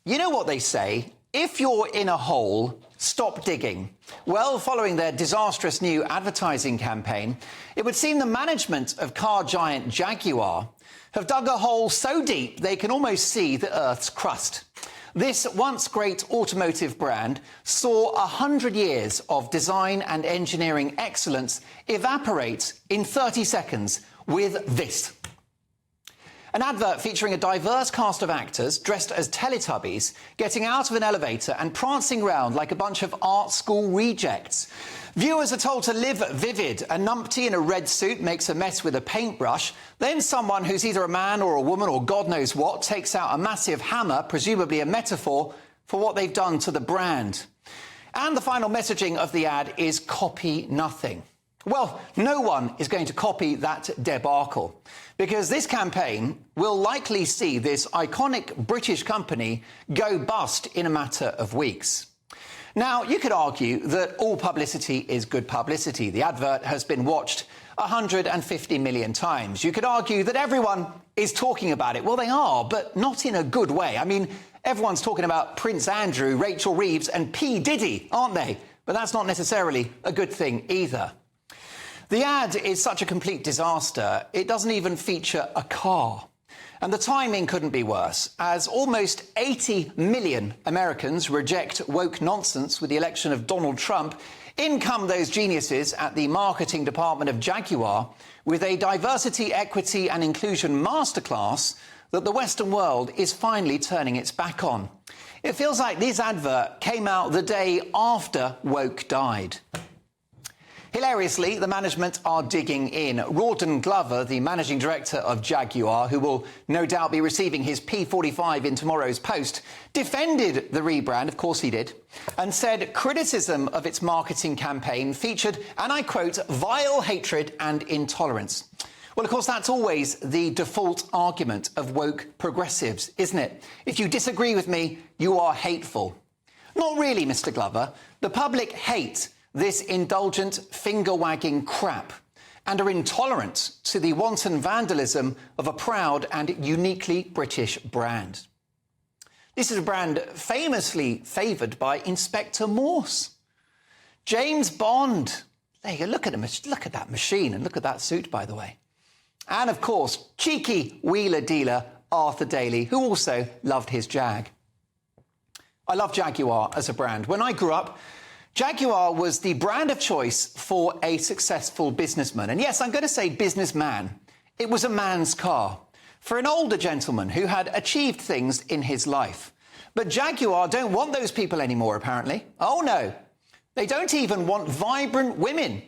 You know what they say, if you're in a hole, stop digging. Well, following their disastrous new advertising campaign, it would seem the management of car giant Jaguar have dug a hole so deep they can almost see the Earth's crust. This once great automotive brand saw 100 years of design and engineering excellence evaporate in 30 seconds with this. An advert featuring a diverse cast of actors dressed as Teletubbies getting out of an elevator and prancing round like a bunch of art school rejects. Viewers are told to live vivid. A numpty in a red suit makes a mess with a paintbrush. Then someone who's either a man or a woman or God knows what takes out a massive hammer, presumably a metaphor for what they've done to the brand. And the final messaging of the ad is copy nothing. Well, no one is going to copy that debacle, because this campaign will likely see this iconic British company go bust in a matter of weeks. Now, you could argue that all publicity is good publicity. The advert has been watched 150 million times. You could argue that everyone is talking about it. Well, they are, but not in a good way. I mean, everyone's talking about Prince Andrew, Rachel Reeves and P. Diddy, aren't they? But that's not necessarily a good thing either. The ad is such a complete disaster, it doesn't even feature a car. And the timing couldn't be worse, as almost 80 million Americans reject woke nonsense with the election of Donald Trump. In come those geniuses at the marketing department of Jaguar with a diversity, equity and inclusion masterclass that the Western world is finally turning its back on. It feels like this advert came out the day after woke died. Hilariously, the management are digging in. Rawdon Glover, the managing director of Jaguar, who will no doubt be receiving his P45 in tomorrow's Post, defended the rebrand, of course he did, and said criticism of its marketing campaign featured, and I quote, vile hatred and intolerance. Well, of course, that's always the default argument of woke progressives, isn't it? If you disagree with me, you are hateful. Not really, Mr. Glover. The public hate this indulgent, finger-wagging crap and are intolerant to the wanton vandalism of a proud and uniquely British brand. This is a brand famously favoured by Inspector Morse. James Bond. There you go, look at that machine and look at that suit, by the way. And, of course, cheeky wheeler dealer Arthur Daly, who also loved his Jag. I love Jaguar as a brand. When I grew up, Jaguar was the brand of choice for a successful businessman. And yes, I'm going to say businessman. It was a man's car for an older gentleman who had achieved things in his life. But Jaguar don't want those people anymore, apparently. Oh, no. They don't even want vibrant women,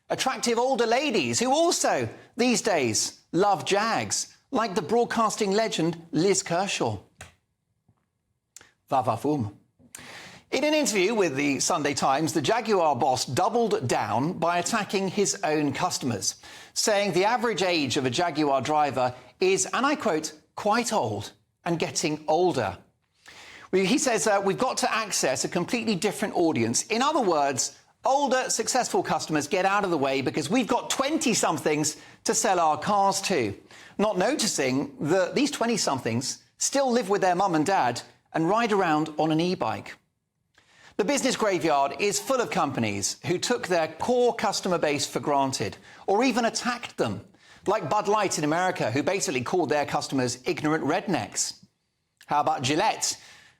attractive older ladies who also, these days, love Jags, like the broadcasting legend Liz Kershaw. Va va voom. In an interview with the Sunday Times, the Jaguar boss doubled down by attacking his own customers, saying the average age of a Jaguar driver is, and I quote, quite old and getting older. He says we've got to access a completely different audience. In other words, older, successful customers get out of the way because we've got 20-somethings to sell our cars to, not noticing that these 20-somethings still live with their mum and dad and ride around on an e-bike. The business graveyard is full of companies who took their core customer base for granted or even attacked them, like Bud Light in America, who basically called their customers ignorant rednecks. How about Gillette,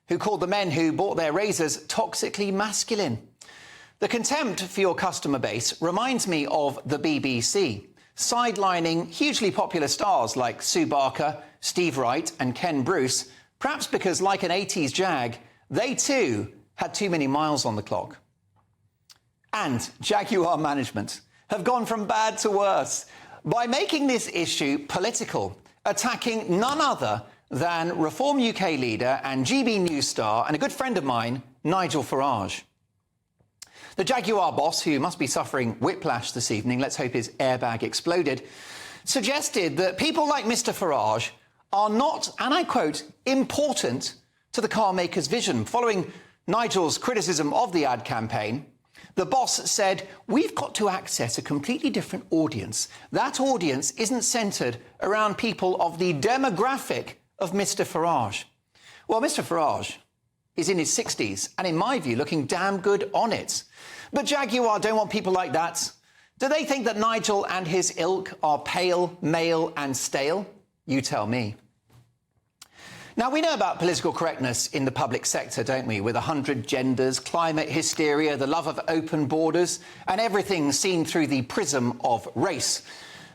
who called the men who bought their razors toxically masculine? The contempt for your customer base reminds me of the BBC, sidelining hugely popular stars like Sue Barker, Steve Wright and Ken Bruce, perhaps because, like an 80s Jag, they too had too many miles on the clock. And Jaguar management have gone from bad to worse by making this issue political, attacking none other than Reform UK leader and GBNews star and a good friend of mine, Nigel Farage. The Jaguar boss, who must be suffering whiplash this evening, let's hope his airbag exploded, suggested that people like Mr. Farage are not, and I quote, important to the car maker's vision. Following Nigel's criticism of the ad campaign, the boss said, we've got to access a completely different audience. That audience isn't centred around people of the demographic of Mr. Farage. Well, Mr. Farage He's in his 60s and, in my view, looking damn good on it. But Jaguar don't want people like that. Do they think that Nigel and his ilk are pale, male and stale? You tell me. Now, we know about political correctness in the public sector, don't we? With 100 genders, climate hysteria, the love of open borders, and everything seen through the prism of race.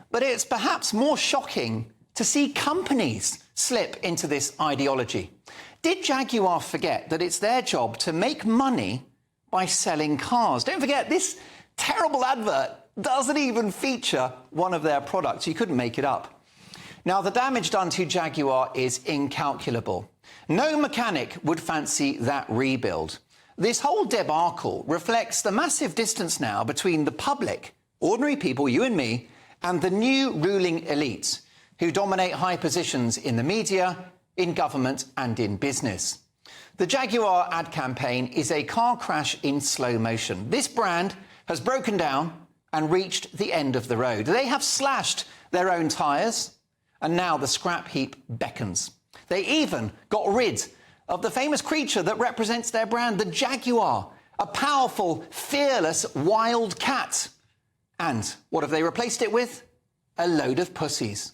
But it's perhaps more shocking to see companies slip into this ideology. Did Jaguar forget that it's their job to make money by selling cars? Don't forget, this terrible advert doesn't even feature one of their products. You couldn't make it up. Now, the damage done to Jaguar is incalculable. No mechanic would fancy that rebuild. This whole debacle reflects the massive distance now between the public, ordinary people, you and me, and the new ruling elites who dominate high positions in the media, in government and in business. The Jaguar ad campaign is a car crash in slow motion. This brand has broken down and reached the end of the road. They have slashed their own tyres, and now the scrap heap beckons. They even got rid of the famous creature that represents their brand, the Jaguar, a powerful, fearless, wild cat. And what have they replaced it with? A load of pussies.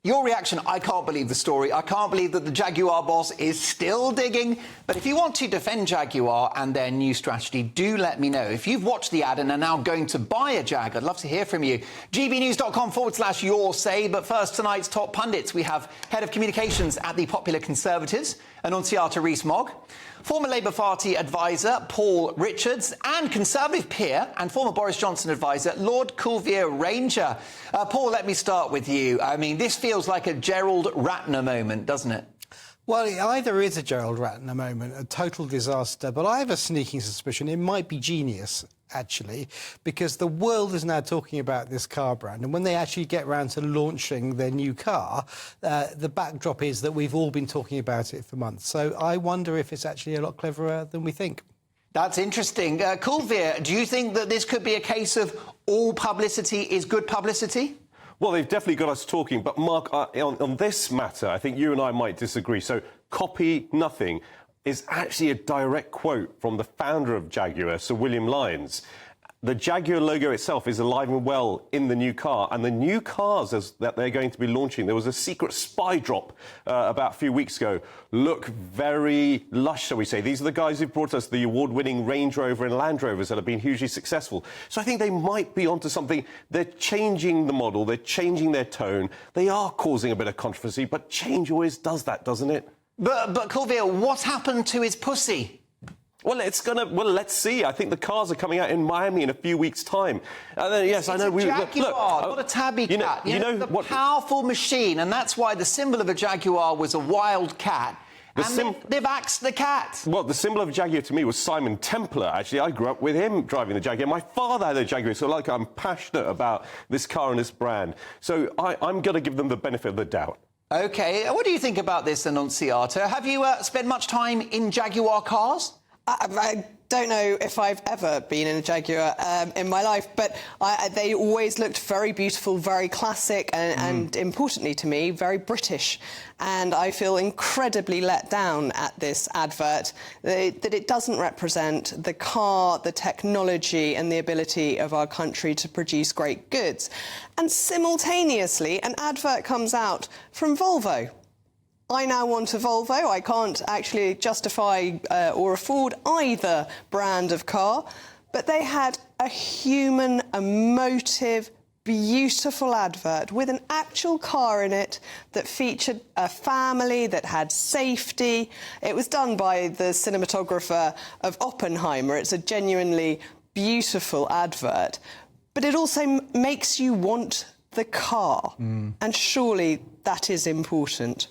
Your reaction, I can't believe the story. I can't believe that the Jaguar boss is still digging. But if you want to defend Jaguar and their new strategy, do let me know. If you've watched the ad and are now going to buy a Jag, I'd love to hear from you. gbnews.com/your say. But first, tonight's top pundits. We have Head of Communications at the Popular Conservatives, Annunciata Rees-Mogg, former Labour Party advisor Paul Richards, and Conservative peer and former Boris Johnson advisor Lord Coulvier Ranger. Paul, let me start with you. I mean, this feels like a Gerald Ratner moment, doesn't it? Well, it either is a Gerald Ratner moment, a total disaster, but I have a sneaking suspicion it might be genius, actually, because the world is now talking about this car brand, and when they actually get round to launching their new car, the backdrop is that we've all been talking about it for months. So I wonder if it's actually a lot cleverer than we think. That's interesting. Coulvier, do you think that this could be a case of all publicity is good publicity? Well, they've definitely got us talking. But, Mark, on this matter, I think you and I might disagree. So, copy nothing is actually a direct quote from the founder of Jaguar, Sir William Lyons. The Jaguar logo itself is alive and well in the new car. And the new cars that they're going to be launching, there was a secret spy drop about a few weeks ago, look very lush, shall we say. These are the guys who brought us the award-winning Range Rover and Land Rovers that have been hugely successful. So I think they might be onto something. They're changing the model. They're changing their tone. They are causing a bit of controversy, but change always does that, doesn't it? But Coulvier, what happened to his pussy? Well, let's see. I think the cars are coming out in Miami in a few weeks' time. And then, yes, I know. It's a Jaguar, not a tabby cat. You know the powerful machine, and that's why the symbol of a Jaguar was a wild cat. And they've axed the cat. Well, the symbol of a Jaguar to me was Simon Templar, actually. I grew up with him driving the Jaguar. My father had a Jaguar, so I'm passionate about this car and this brand. So I'm going to give them the benefit of the doubt. OK. What do you think about this, Annunciata? Have you spent much time in Jaguar cars? I don't know if I've ever been in a Jaguar in my life, but they always looked very beautiful, very classic, and importantly to me, very British. And I feel incredibly let down at this advert, that it doesn't represent the car, the technology and the ability of our country to produce great goods. And simultaneously, an advert comes out from Volvo. I now want a Volvo. I can't actually justify or afford either brand of car, but they had a human, emotive, beautiful advert with an actual car in it that featured a family, that had safety. It was done by the cinematographer of Oppenheimer. It's a genuinely beautiful advert, but it also makes you want the car, and surely that is important.